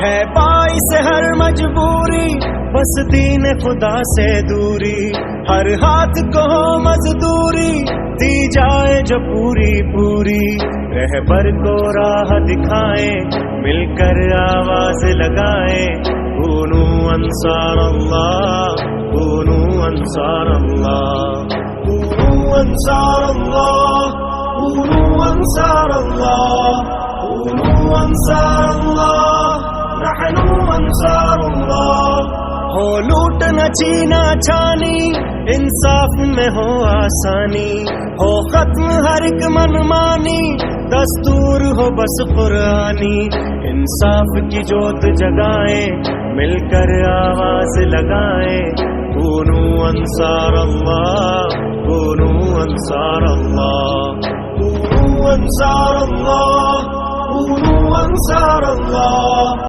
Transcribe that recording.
ہے باعث ہر مجبوری بس دین خدا سے دوری، ہر ہاتھ کو ہو مزدوری دی جائے جو پوری پوری، رہبر کو راہ دکھائیں مل کر آواز لگائیں، کونوا انصار اللہ، کونوا انصار اللہ، کونوا انصار اللہ، کونوا انصار اللہ، کونوا انصار اللہ، نحن انصار اللہ۔ ہو لوٹ نہ چھینا چھانی، انصاف میں ہو آسانی، ہو ختم ہر ایک منمانی، دستور ہو بس قرآنی، انصاف کی جوت جگائیں مل کر آواز لگائیں، کونوا انصار اللہ، کونوا انصار اللہ، کونوا انصار اللہ، کونوا انصار اللہ۔